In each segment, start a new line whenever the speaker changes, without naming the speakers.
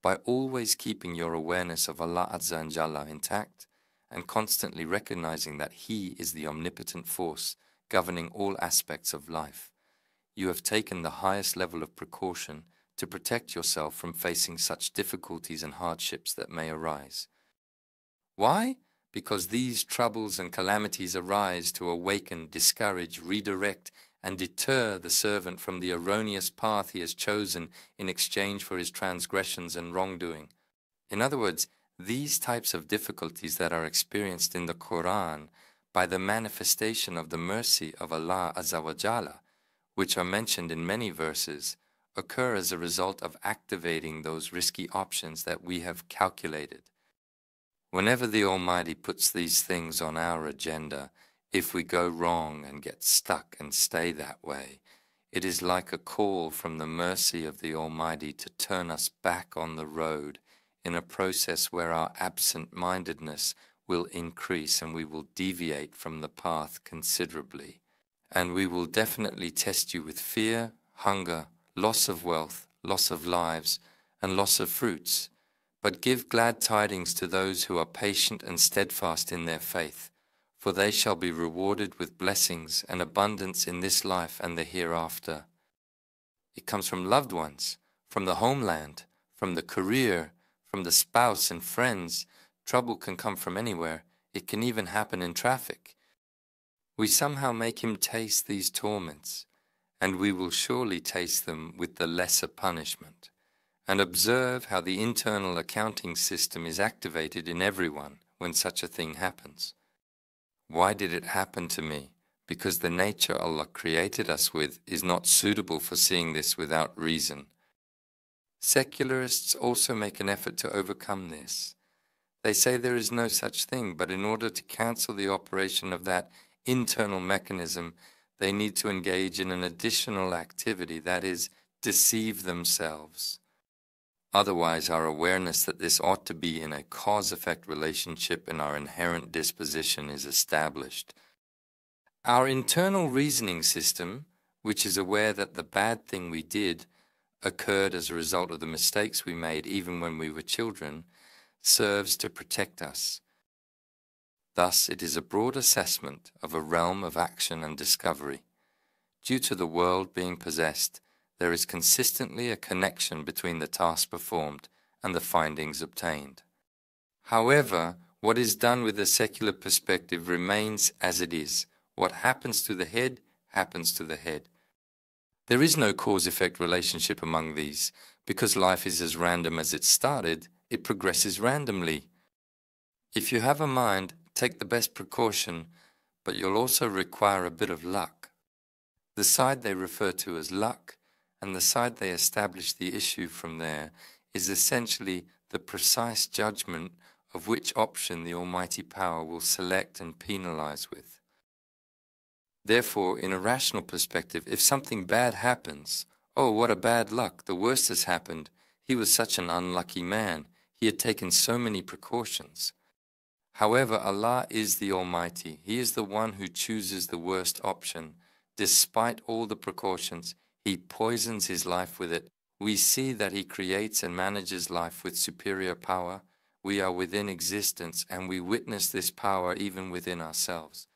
by always keeping your awareness of Allah Azza and Jalla intact and constantly recognizing that He is the omnipotent force governing all aspects of life. You have taken the highest level of precaution to protect yourself from facing such difficulties and hardships that may arise. Why? Because these troubles and calamities arise to awaken, discourage, redirect, and deter the servant from the erroneous path he has chosen in exchange for his transgressions and wrongdoing. In other words, these types of difficulties that are experienced in the Quran by the manifestation of the mercy of Allah Azza wa Jalla, which are mentioned in many verses, occur as a result of activating those risky options that we have calculated. Whenever the Almighty puts these things on our agenda, if we go wrong and get stuck and stay that way, it is like a call from the mercy of the Almighty to turn us back on the road in a process where our absent-mindedness will increase and we will deviate from the path considerably. And we will definitely test you with fear, hunger, loss of wealth, loss of lives, and loss of fruits. But give glad tidings to those who are patient and steadfast in their faith, for they shall be rewarded with blessings and abundance in this life and the hereafter. It comes from loved ones, from the homeland, from the career, from the spouse and friends. Trouble can come from anywhere. It can even happen in traffic. We somehow make him taste these torments, and we will surely taste them with the lesser punishment. And observe how the internal accounting system is activated in everyone when such a thing happens. Why did it happen to me? Because the nature Allah created us with is not suitable for seeing this without reason. Secularists also make an effort to overcome this. They say there is no such thing, but in order to cancel the operation of that internal mechanism, they need to engage in an additional activity, that is, deceive themselves. Otherwise, our awareness that this ought to be in a cause-effect relationship in our inherent disposition is established. Our internal reasoning system, which is aware that the bad thing we did occurred as a result of the mistakes we made even when we were children, serves to protect us. Thus, it is a broad assessment of a realm of action and discovery. Due to the world being possessed, there is consistently a connection between the task performed and the findings obtained. However, what is done with a secular perspective remains as it is. What happens to the head, happens to the head. There is no cause-effect relationship among these. Because life is as random as it started, it progresses randomly. If you have a mind, take the best precaution, but you'll also require a bit of luck. The side they refer to as luck, and the side they establish the issue from there, is essentially the precise judgment of which option the Almighty Power will select and penalize with. Therefore, in a rational perspective, if something bad happens, oh, what a bad luck, the worst has happened, he was such an unlucky man, he had taken so many precautions. However, Allah is the Almighty. He is the one who chooses the worst option. Despite all the precautions, He poisons his life with it. We see that He creates and manages life with superior power. We are within existence, and we witness this power even within ourselves.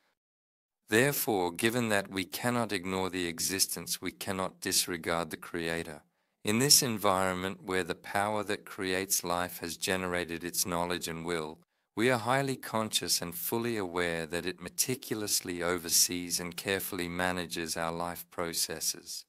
Therefore, given that we cannot ignore the existence, we cannot disregard the Creator. In this environment where the power that creates life has generated its knowledge and will, we are highly conscious and fully aware that it meticulously oversees and carefully manages our life processes.